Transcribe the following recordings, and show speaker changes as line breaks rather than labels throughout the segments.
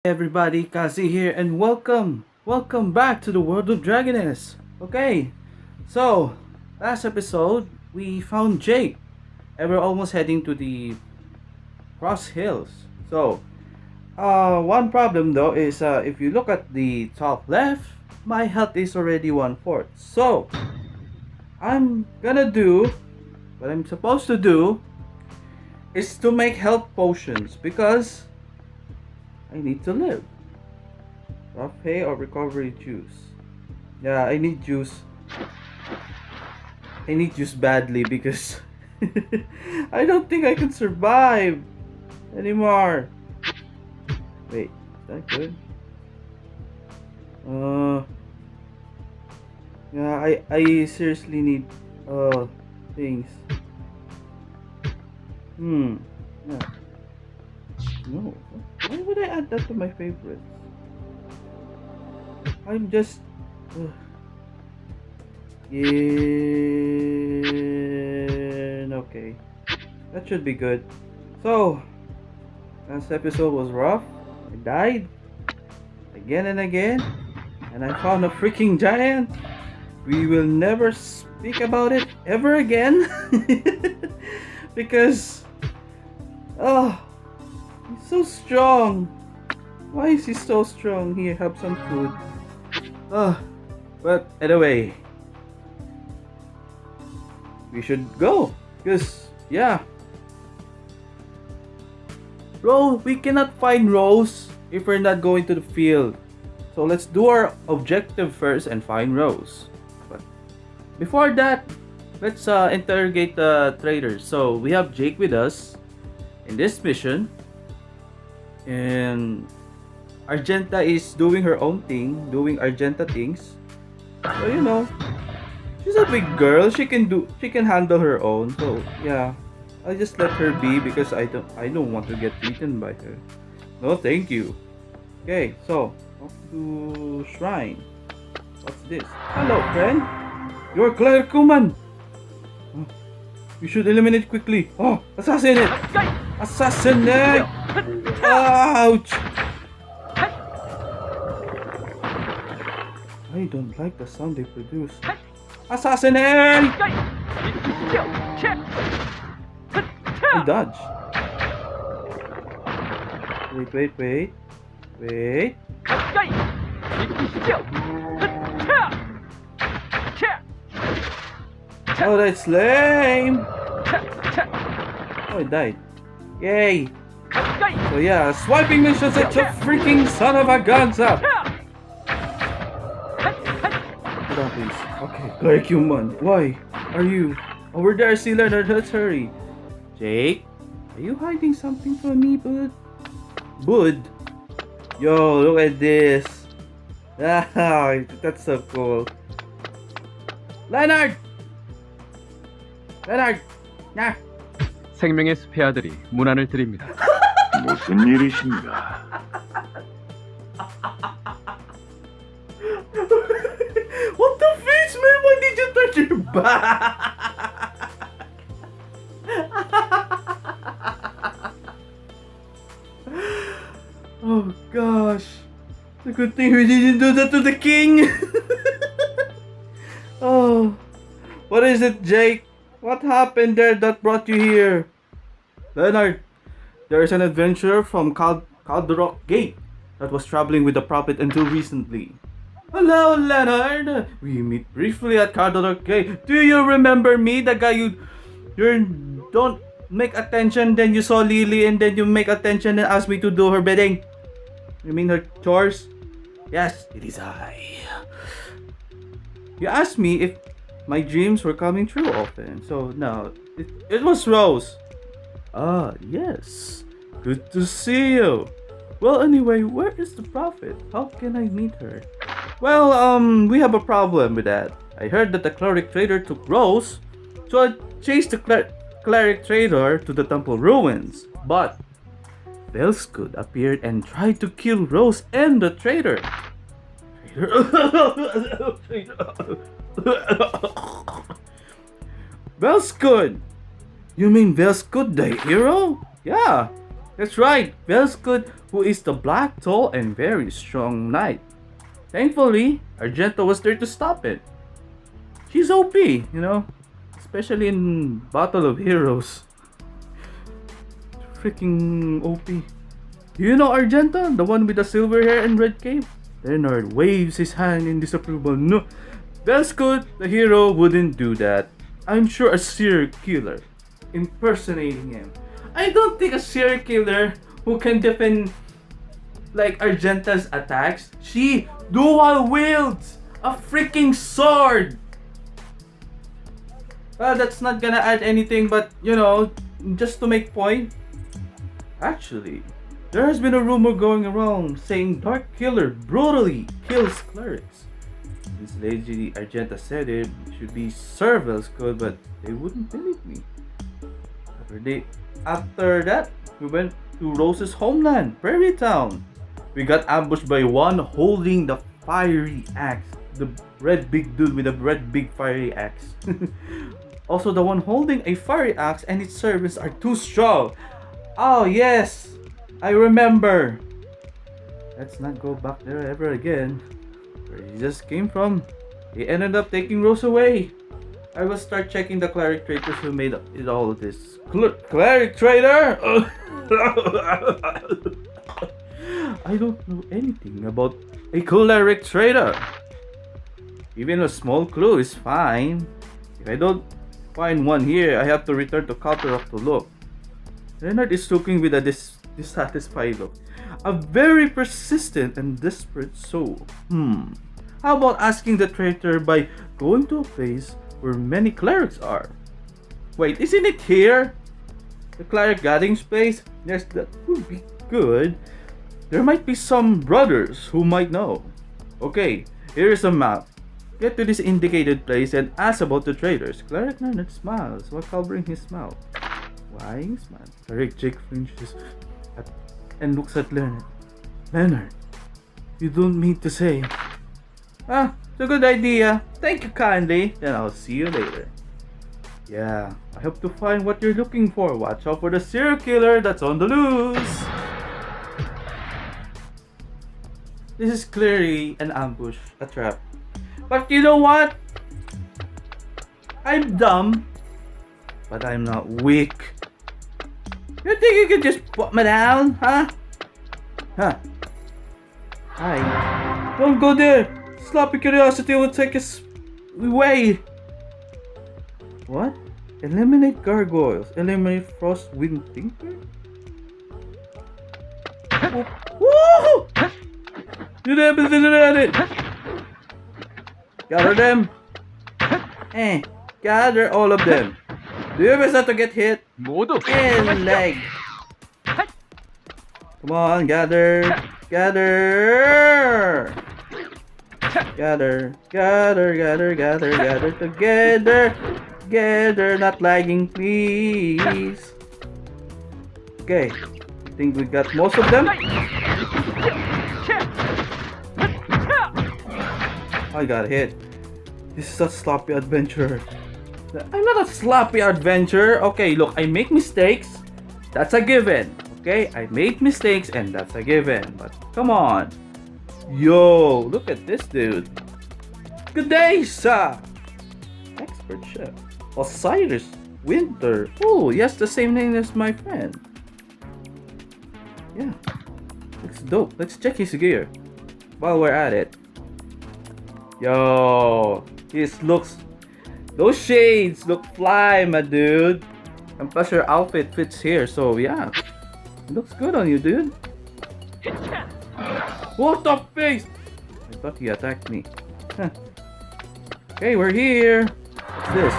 Everybody, Kazi here, and welcome back to the world of Dragonest. Okay, so last episode we found Jake, and we're almost heading to the Cross Hills. One problem though is if you look at the top left, my health is already 1/4. So I'm gonna do what I'm supposed to do is to make health potions because I need to live. Rough hay or recovery juice? Yeah, I need juice. I need juice badly because I don't think I can survive anymore. Wait, is that good? Yeah, I seriously need things. Yeah. No. Why would I add that to my favorites? I'm just. Yeah. Okay. That should be good. So, last episode was rough. I died again and again. And I found a freaking giant. We will never speak about it ever again. Because. Oh. He's so strong. Why is he so strong? Here, have some food. But anyway, we should go. Because, yeah. We cannot find Rose if we're not going to the field. So let's do our objective first and find Rose. But before that, let's interrogate the traitors. So we have Jake with us in this mission. And Argenta is doing her own thing, doing Argenta things. So she's a big girl. She can handle her own. So yeah, I'll just let her be because I don't want to get beaten by her. No, thank you. Okay, so off to shrine. What's this? Hello, friend. You're Claire Kuman. You should eliminate quickly. Oh, assassinate! Assassinate! Ouch! I don't like the sound they produce. Assassinate! I dodge. Wait. Oh, that's lame! Oh, I died. Yay! So yeah, swiping missions at the freaking son of a gunza! Hold on, please. Okay, Clark Human, why are you over there, Sea Leonard? Let's hurry. Jake, are you hiding something from me, bud? Bud? Yo, look at this. Ah, that's so cool. Leonard! 야!
생명의 숲의 아들이 문안을 드립니다.
무슨 일이신가?
What the fish, man? Why did you touch your back? Oh gosh. It's a good thing we didn't do that to the king. Oh. What is it, Jake? What happened there that brought you here? Leonard, there is an adventurer from Caldrock Gate that was traveling with the prophet until recently. Hello, Leonard. We meet briefly at Caldrock Gate. Do you remember me, the guy you don't make attention, then you saw Lily, and then you make attention and asked me to do her bidding? You mean her chores? Yes, it is I. You asked me if my dreams were coming true often. So no, it was Rose. Ah, yes. Good to see you. Well, anyway, where is the prophet? How can I meet her? Well, we have a problem with that. I heard that the cleric trader took Rose, so I chased the cleric trader to the temple ruins. But Velzkud appeared and tried to kill Rose and the trader. Velzkud! You mean Velzkud the hero? Yeah, that's right. Velzkud who is the black, tall, and very strong knight. Thankfully, Argenta was there to stop it. She's OP, you know, especially in Battle of Heroes. Freaking OP. Do you know Argenta, the one with the silver hair and red cape? Leonard waves his hand in disapproval. No, Velzkud, the hero, wouldn't do that. I'm sure a serial killer impersonating him. I don't think a serial killer who can defend like Argenta's attacks. She dual wields a freaking sword. Well, that's not gonna add anything, but you know, just to make point. Actually, there has been a rumor going around saying Dark Killer brutally kills clerics. This lady Argenta said it should be Sir Velzkud, but they wouldn't believe me. After that, we went to Rose's homeland, Prairie Town. We got ambushed by one holding the fiery axe. The red big dude with a red big fiery axe. Also, the one holding a fiery axe and its servants are too strong. Oh yes, I remember. Let's not go back there ever again. Where he just came from. He ended up taking Rose away. I will start checking the cleric traitors who made it all of this. Cleric traitor? I don't know anything about a cleric traitor. Even a small clue is fine. If I don't find one here, I have to return to Counterrock to look. Leonard is looking with a dissatisfied look. A very persistent and desperate soul. How about asking the traitor by going to a place where many clerics are? Wait, isn't it here? The cleric Gadding's place? Yes, that would be good. There might be some brothers who might know. Okay, here is a map. Get to this indicated place and ask about the traders. Cleric Leonard smiles while covering his mouth. Why smile? Cleric Jake flinches and looks at Leonard. Leonard, you don't mean to say. Ah, it's a good idea. Thank you kindly. Then I'll see you later. Yeah, I hope to find what you're looking for. Watch out for the serial killer that's on the loose. This is clearly an ambush, a trap. But you know what? I'm dumb, but I'm not weak. You think you can just put me down, huh? Huh? Hi. Don't go there. Sloppy curiosity will take us away. What? Eliminate gargoyles. Eliminate frost wing thinker? Woo! You never did it! Gather them! Gather all of them. Do you miss not to get hit?
모두
In leg! Come on, gather! Gather! Gather, gather, gather, gather, gather together! Gather, not lagging, please! Okay, I think we got most of them. I got hit. This is a sloppy adventure. I'm not a sloppy adventure. Okay, look, I make mistakes. That's a given. Okay, I made mistakes and that's a given. But come on. Yo, look at this dude. Good day, sir. Expert chef. Osiris Winter. Oh, yes, the same name as my friend. Yeah, looks dope. Let's check his gear while we're at it. Yo, his looks. Those shades look fly, my dude. And plus your outfit fits here, so yeah. It looks good on you, dude. What the face? I thought he attacked me. Huh. Okay, we're here. What's this?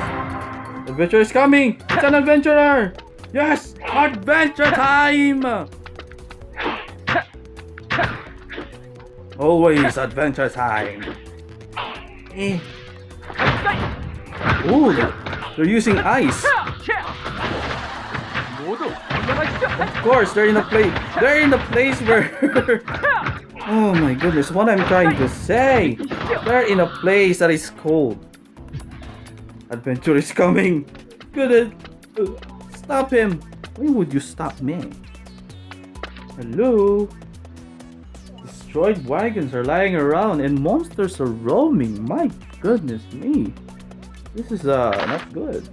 Adventure is coming! It's an adventurer! Yes! Adventure time! Always adventure time. Ooh, they're using ice.
모두 물러나시죠.
Of course, they're in a place. They're in a place where. Oh my goodness, what I'm trying to say. They're in a place that is cold. Adventure is coming. Good. Stop him. Why would you stop me? Hello. destroyed wagons are lying around and monsters are roaming. My goodness me. This is not good.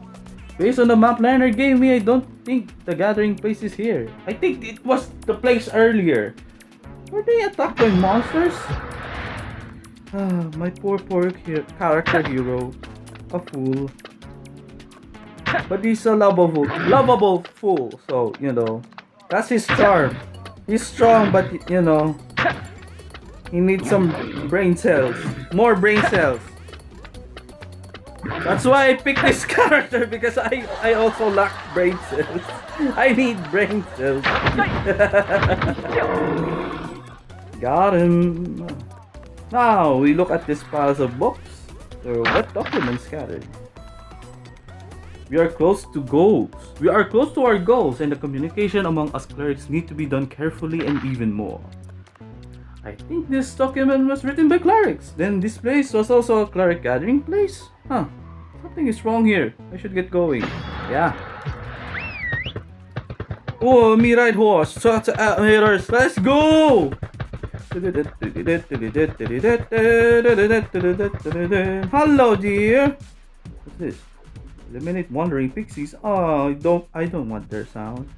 Based on the map Liner gave me, I don't think the gathering place is here. I think it was the place earlier. Were they attacked by monsters? My poor character hero. A fool. But he's a lovable fool. So, you know, that's his charm. He's strong, but, you know, he needs some brain cells. More brain cells. That's why I picked this character, because I also lack brain cells. I need brain cells. Got him. Now we look at this piles of books. So what documents scattered? We are close to goals. We are close to our goals, and the communication among us clerics need to be done carefully and even more. I think this document was written by clerics. Then this place was also a cleric gathering place? Huh. Something is wrong here. I should get going. Yeah. Oh, me ride horse. Such haters. Let's go! Hello, dear. What's this? Eliminate wandering pixies. Oh, I don't want their sound.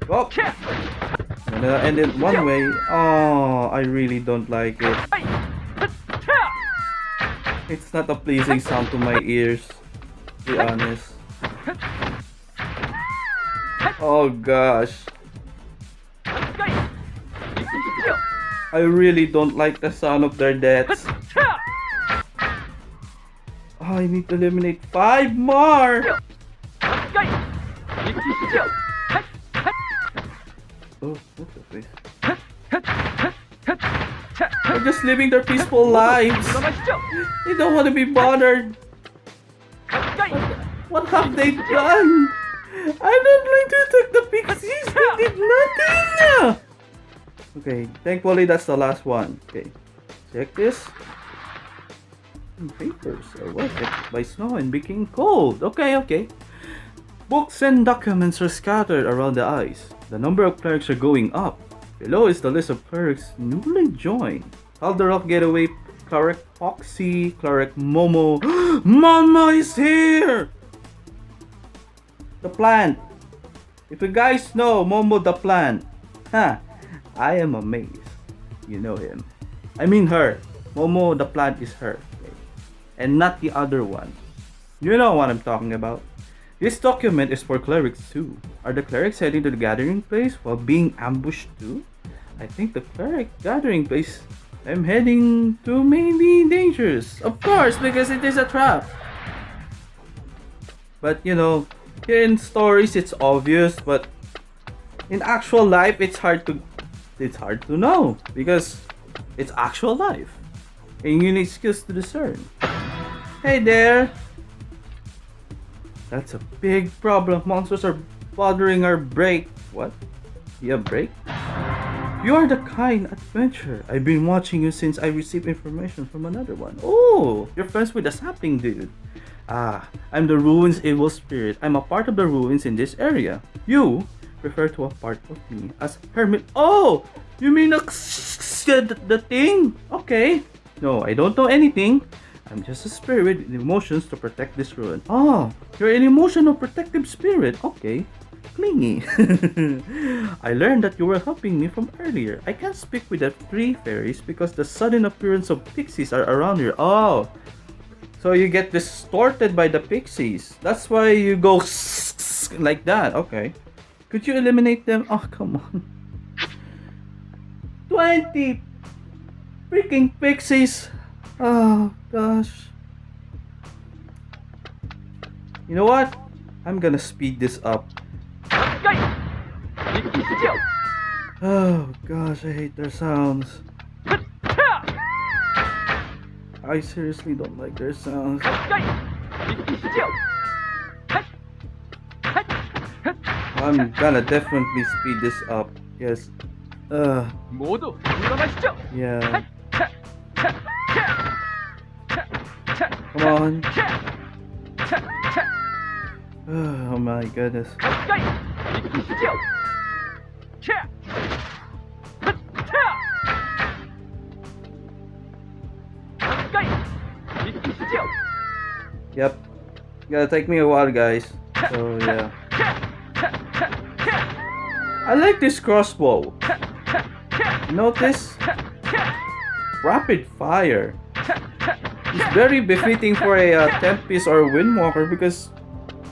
Oh, I'm gonna end it one way. Oh, I really don't like it. It's not a pleasing sound to my ears, to be honest. Oh gosh. I really don't like the sound of their deaths. Oh, I need to eliminate 5 more! Oh, what's the place? They're just living their peaceful lives. They don't want to be bothered. What have they done? I don't like to attack the pixies. They did nothing. Okay, thankfully that's the last one. Okay, check this. Papers are wet by snow and became cold. Okay. Books and documents are scattered around the ice. The number of clerics are going up. Below is the list of clerics newly joined. Calderock Getaway, Cleric Foxy, Cleric Momo. Mama is here! The plant. If you guys know Momo the plant, I am amazed. You know him. I mean her. Momo the plant is her. And not the other one. You know what I'm talking about. This document is for clerics too. Are the clerics heading to the gathering place while being ambushed too? I think the cleric gathering place I'm heading to may be dangerous. Of course, because it is a trap. But you know, here in stories it's obvious, but in actual life it's hard to know because it's actual life. And you need skills to discern. Hey there! That's a big problem. Monsters are bothering our break. What? You have break? You are the kind adventurer. I've been watching you since I received information from another one. Oh, you're friends with the sapling dude. I'm the ruins evil spirit. I'm a part of the ruins in this area. You refer to a part of me as hermit. Oh, you mean the thing? Okay. No, I don't know anything. I'm just a spirit with emotions to protect this ruin. Oh, you're an emotional protective spirit. Okay. Clingy. I learned that you were helping me from earlier. I can't speak with the 3 fairies because the sudden appearance of pixies are around here. Oh. So you get distorted by the pixies. That's why you go like that. Okay. Could you eliminate them? Oh, come on. 20 freaking pixies. Oh gosh. You know what? I'm gonna speed this up. Oh gosh, I hate their sounds. I seriously don't like their sounds. I'm gonna definitely speed this up. Yes. Yeah. Come on. Oh my goodness. Yep. Gonna take me a while, guys. So yeah. I like this crossbow. Notice? Rapid fire. It's very befitting for a Tempest or Windwalker because,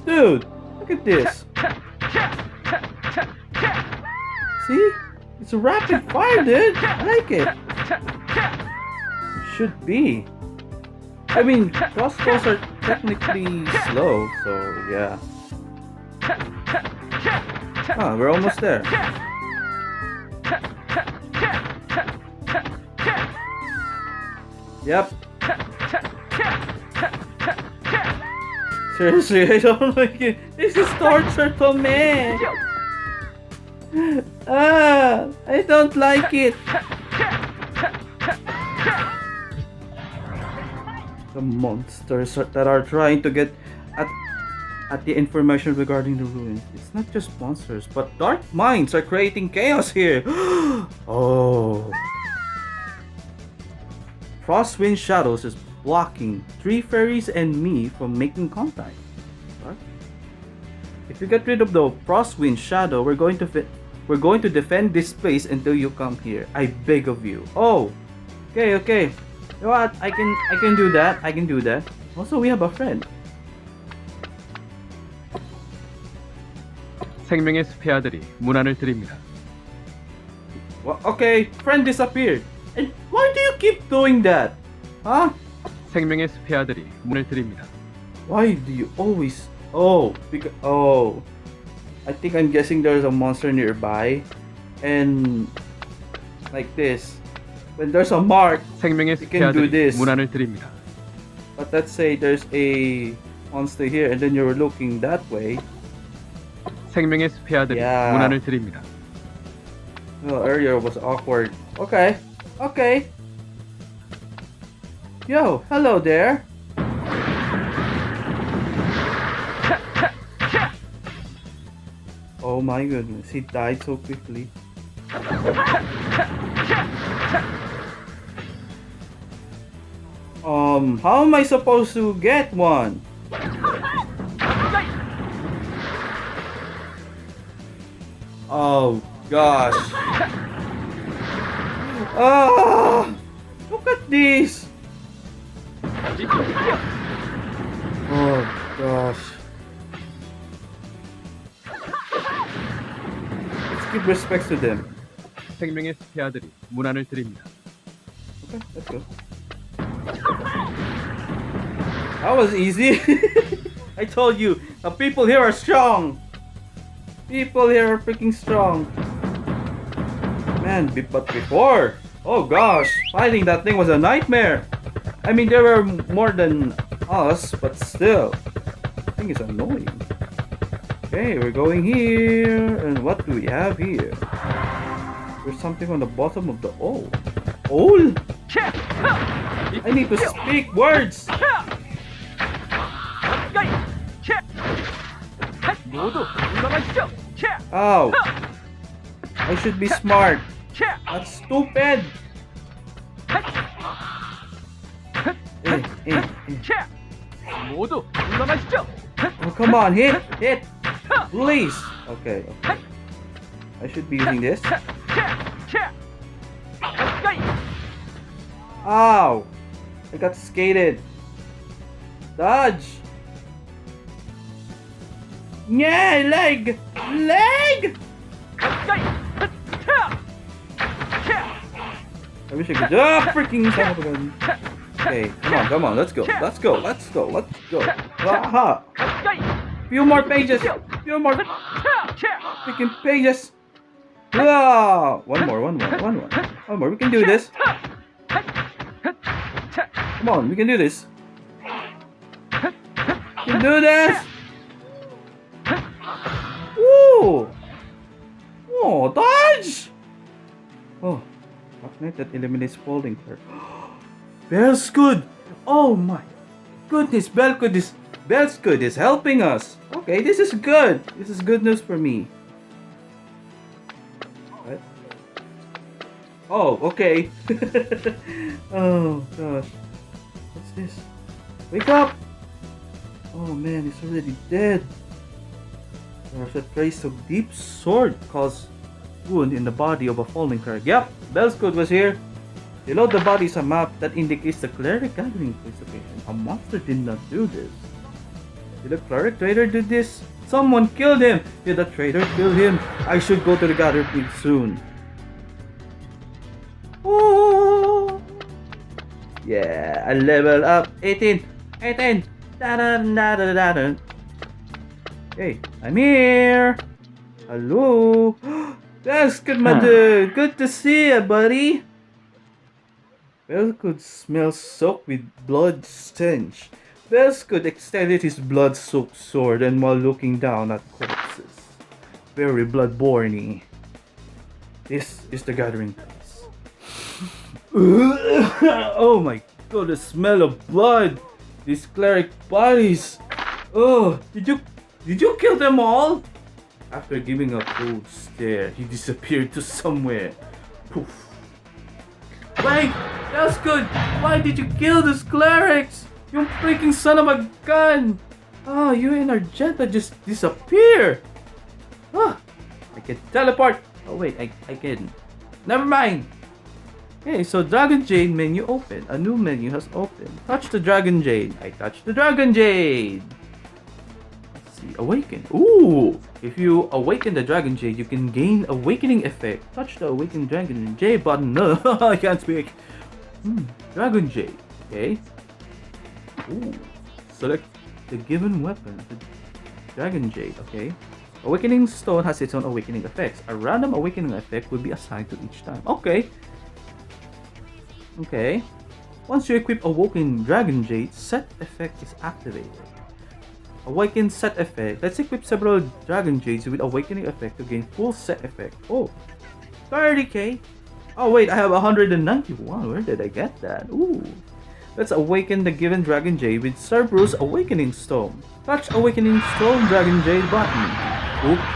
dude, look at this. See? It's a rapid fire, dude. I like it. Should be. I mean, crossbows are technically slow, so yeah. Ah, we're almost there. Yep. Seriously, I don't like it. This is torture to me. I don't like it. The monsters that are trying to get at the information regarding the ruins. It's not just monsters, but dark minds are creating chaos here. Oh. Frostwind Shadows is blocking three fairies and me from making contact. What? If you get rid of the Frostwind Shadow, we're going to defend this place until you come here. I beg of you. Oh. Okay. You know what? I can do that. I can do that. Also, we have a friend.
생명의 숲의 아들이 문안을 드립니다.
Well, okay, friend disappeared. And why do you keep doing that? Huh?
생명의 숲의 아들이 문을 드립니다.
Why do you always... Oh, because... Oh. I think I'm guessing there's a monster nearby. And... Like this. When there's a mark,
생명의
you
숲의
can do
아들이
this.
문안을 드립니다.
But let's say there's a monster here and then you're looking that way.
생명의 숲의 아들이
Yeah.
문안을 드립니다.
Well, earlier was awkward. Okay. Yo, hello there. Oh my goodness, he died so quickly. How am I supposed to get one? Oh gosh. Ah, look at this. Oh gosh. Let's give respect to them.
생명의 숲의 아들이 문안을 드립니다.
Okay, let's go. That was easy. I told you, the people here are strong. People here are freaking strong. Man, but before, oh gosh, fighting that thing was a nightmare. I mean, there were more than us, but still, I think it's annoying. Okay, we're going here, and what do we have here? There's something on the bottom of the O. Ol? I need to speak words. Ow. I should be smart. That's stupid.
모두 물러나시죠.
Oh, come on, hit. Please. Okay. I should be using this. Ow. I got skated. Dodge. Yeah, leg. I wish I could. Ah, freaking son of a gun. Okay, come on, let's go. Aha. Few more pages. Freaking pages. Ah, one more. We can do this. Come on, we can do this. We can do this. Woo! Oh, dodge! Oh, magnet that eliminates falling her. Velzkud! Oh my goodness, Velzkud is helping us. Okay, this is good. This is good news for me. What? Oh, okay. Oh gosh. What's this? Wake up! Oh man, he's already dead. There's a trace of deep sword caused wound in the body of a fallen cleric. Yep, Velzkud was here. Below the body is a map that indicates the cleric gathering place location. A monster did not do this. Did the cleric traitor do this? Someone killed him! Did the traitor kill him? I should go to the gathering place soon. Oh! Yeah, I level up. 18! 18! Da-da-da-da-da-da. Hey, I'm here! Hello! That's good, my dude! Good to see you, buddy! Velzkud smells soaked with blood stench. Velzkud extended his blood-soaked sword and while looking down at corpses. Very bloodborne. This is the gathering place. Oh my god, the smell of blood! These cleric bodies! Oh, did you kill them all? After giving a cold stare, he disappeared to somewhere. Poof. Wait! That's good! Why did you kill those clerics? You freaking son of a gun! Oh, you and Argenta just disappear! Ah, I can teleport! Oh wait, I can. Never mind! Okay, so Dragon Jade menu open. A new menu has opened. Touch the Dragon Jade. I touched the Dragon Jade! Let's see, awaken. Ooh! If you awaken the Dragon Jade, you can gain awakening effect. Touch the awaken Dragon Jade button. No, I can't speak. Dragon Jade. Okay. Ooh. Select the given weapon. The Dragon Jade. Okay. Awakening Stone has its own awakening effects. A random awakening effect will be assigned to each time. Okay. Okay. Once you equip Awoken Dragon Jade, set effect is activated. Awaken set effect. Let's equip several Dragon Jades with awakening effect to gain full set effect. Oh, 30k. Oh wait, I have 191. Where did I get that? Ooh. Let's awaken the given Dragon Jade with Cerberus Awakening Stone. Touch Awakening Stone Dragon Jade button.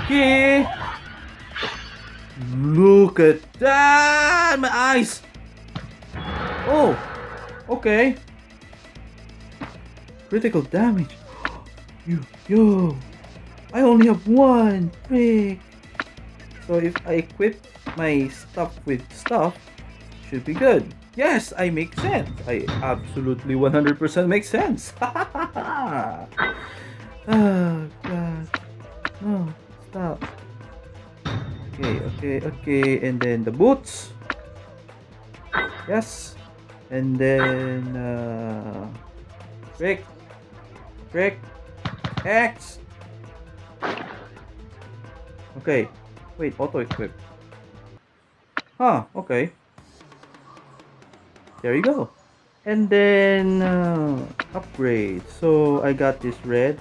Okay. Look at that! My eyes! Oh, okay. Critical damage. Yo, I only have one. Frick. So if I equip my stuff with stuff, should be good. Yes, I make sense. I absolutely 100% make sense. Oh god. No, stop. Okay. And then the boots. Yes. And then Frick. X. Okay. Wait, auto equip. Huh, okay. There you go. And then upgrade. So I got this red.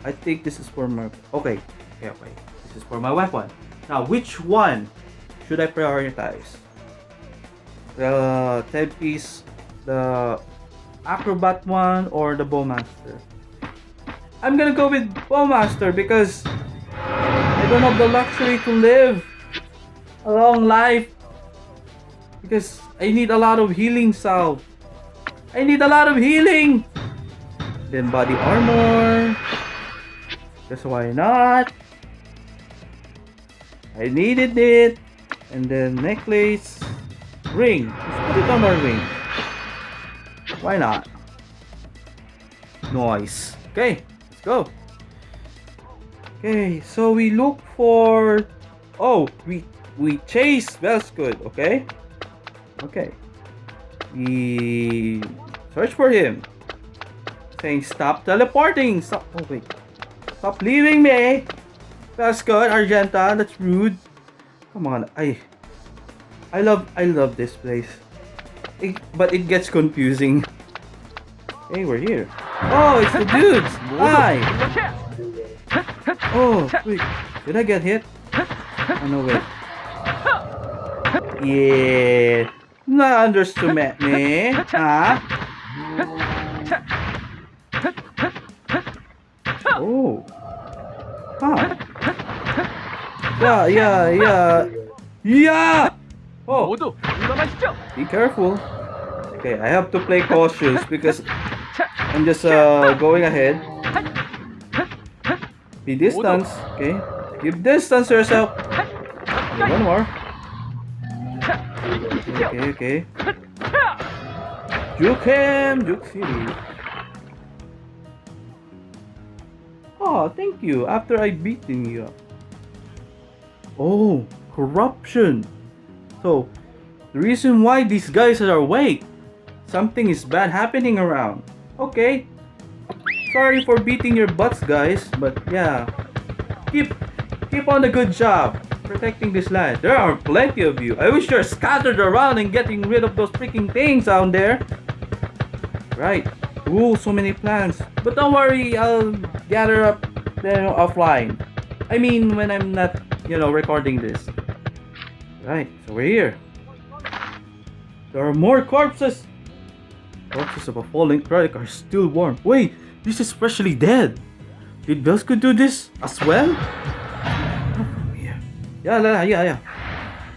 I think this is for my okay. This is for my weapon. Now which one should I prioritize? The 10-piece, the acrobat one, or the bowmaster? I'm gonna go with bowmaster because I don't have the luxury to live a long life because I need a lot of healing salve. I need a lot of healing. Then body armor. Because why not? I needed it. And then necklace. Ring. Let's put it on our ring. Why not? Nice. Okay, let's go. Okay, so we look for... Oh, we chase Velzkud, okay? Okay. We search for him. Saying stop teleporting. Stop. Oh wait. Stop leaving me. Velzkud, Argenta, that's rude. Come on, I love this place. But it gets confusing. Hey, we're here. Oh, it's the dudes. Hi. Oh, wait. Did I get hit? Oh, no, wait. Yeah. Not underestimate me. Huh? Oh. Huh. Yeah. Oh.
모두 물러나시죠.
Be careful. Okay, I have to play cautious because I'm just going ahead. Be distance. Okay. Give distance to yourself. Okay, one more. Okay. Juke him! Juke City. Oh, thank you. After I beaten you up. Oh, corruption. So, the reason why these guys are awake. Something is bad happening around. Okay. Sorry for beating your butts, guys. But yeah. Keep on the good job. Protecting this land. There are plenty of you. I wish you're scattered around and getting rid of those freaking things out there. Right. Ooh, so many plants. But don't worry, I'll gather up them offline. I mean, when I'm not, recording this. Right, so we're here. There are more corpses. Corpses of a fallen Kralik are still warm. Wait, this is freshly dead. Did Velzkud do this as well? Yeah.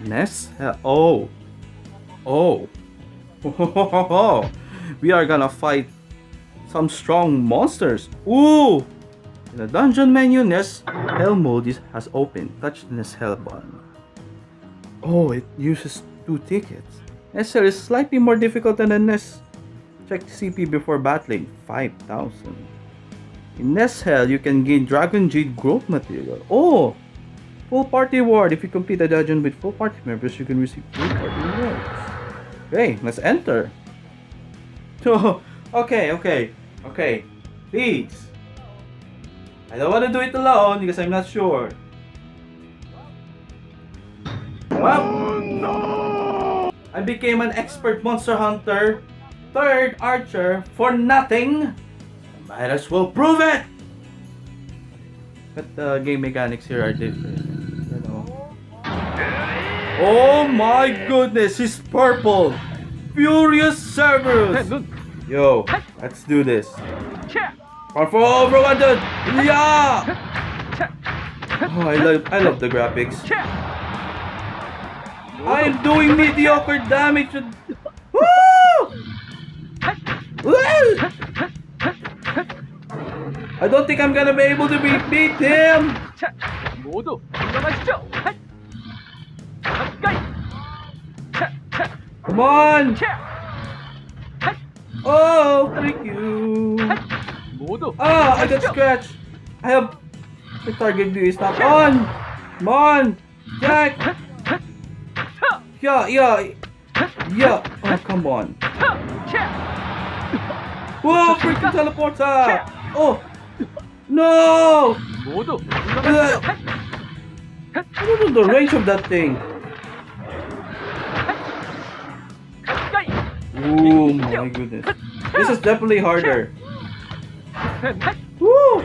Ness? Oh. We are gonna fight some strong monsters. Ooh! In the dungeon menu, Ness Hell mode has opened. Touch the Ness Hell button. Oh, it uses 2 tickets. Ness Hell is slightly more difficult than the Ness. Check CP before battling. 5,000. In Ness Hell, you can gain Dragon Jade growth material. Oh! Full party reward. If you complete a dungeon with full party members, you can receive full party rewards. Okay, let's enter. Okay. Please. I don't want to do it alone because I'm not sure. Well, I became an expert monster hunter, 3rd archer for nothing. Might as well prove it. But the game mechanics here are different. Oh my goodness, he's purple. Furious Cerberus. Yo, let's do this. Run for overrun, dude! Yeah! Oh, I love the graphics. I'm doing mediocre damage. Woo! I don't think I'm gonna be able to beat him. Come on! Oh, thank you. I got scratched. I have the target view is not on. Come on, Jack. Yeah. Oh, come on. Whoa, freaking teleporter. Oh, no. I don't know the range of that thing. Oh my goodness. This is definitely harder. Woo!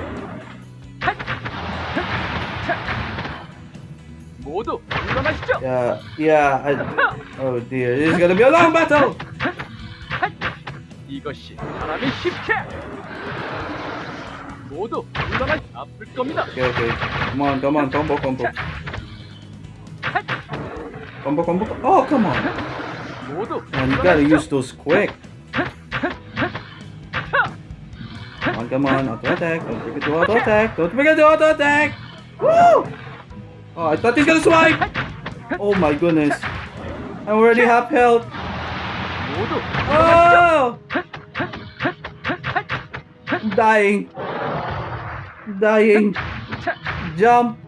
Oh dear, this is gonna be a long battle! Okay. Come on, combo. Combo. Oh, come on! Man, you gotta use those quick. Come on, auto attack. Don't forget to auto attack. Woo! Oh, I thought he's gonna swipe. Oh my goodness. I already have health. Oh! I'm dying. Jump.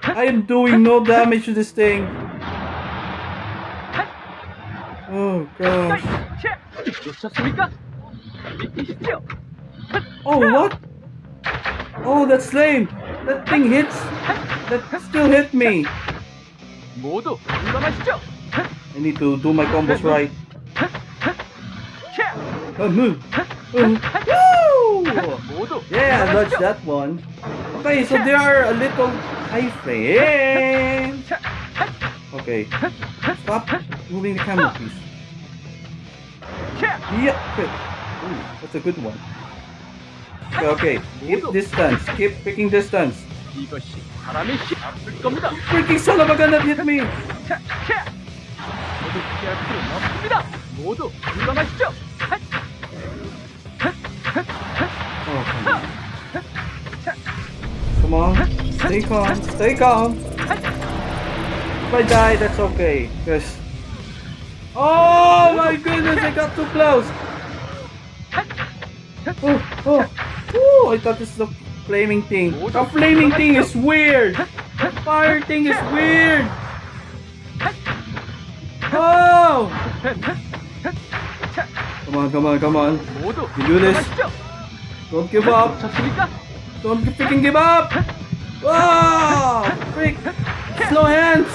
I am doing no damage to this thing. Oh gosh. Oh, what? Oh, that's lame. That thing hits. That still hit me. I need to do my combos right. Move. Woo! Yeah, I dodged that one. Okay, so there are a little iframes. Okay. Stop moving the camera, please. Yeah. Okay. Ooh, that's a good one. Okay. Keep distance. Keep picking distance. Freaking son of a gun that hit me. Oh, come on. Stay calm. Stay calm. If I die, that's okay. Because... Oh my goodness, I got too close. Oh, I thought this is the flaming thing. The flaming thing is weird. The fire thing is weird. Oh! Come on, come on, come on.
모두
You do this.
물러나시죠.
Don't give up.
쳤습니까?
Don't freaking give up. Wow! Freak. Slow hands.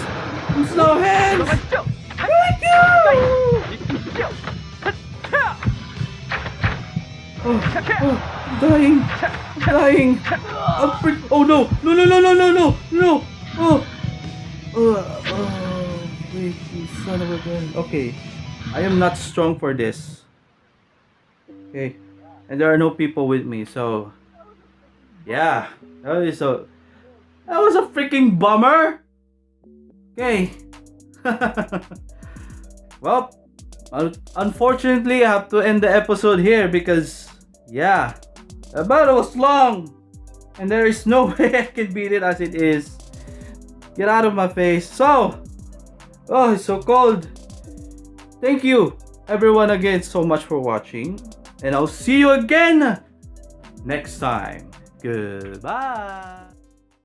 Slow hands.
물러나시죠.
Thank you.
이기시죠.
Dying. Dying. Oh, freak. Oh no. No, no, no, no, no, no. No. Oh. Freak, you son of a gun. Okay. I am not strong for this. Okay. And there are no people with me, so yeah. That was a freaking bummer. Okay. Well, unfortunately, I have to end the episode here because, yeah, the battle was long, and there is no way I can beat it as it is. Get out of my face. So, oh, it's so cold. Thank you, everyone, again so much for watching, and I'll see you again next time. Goodbye.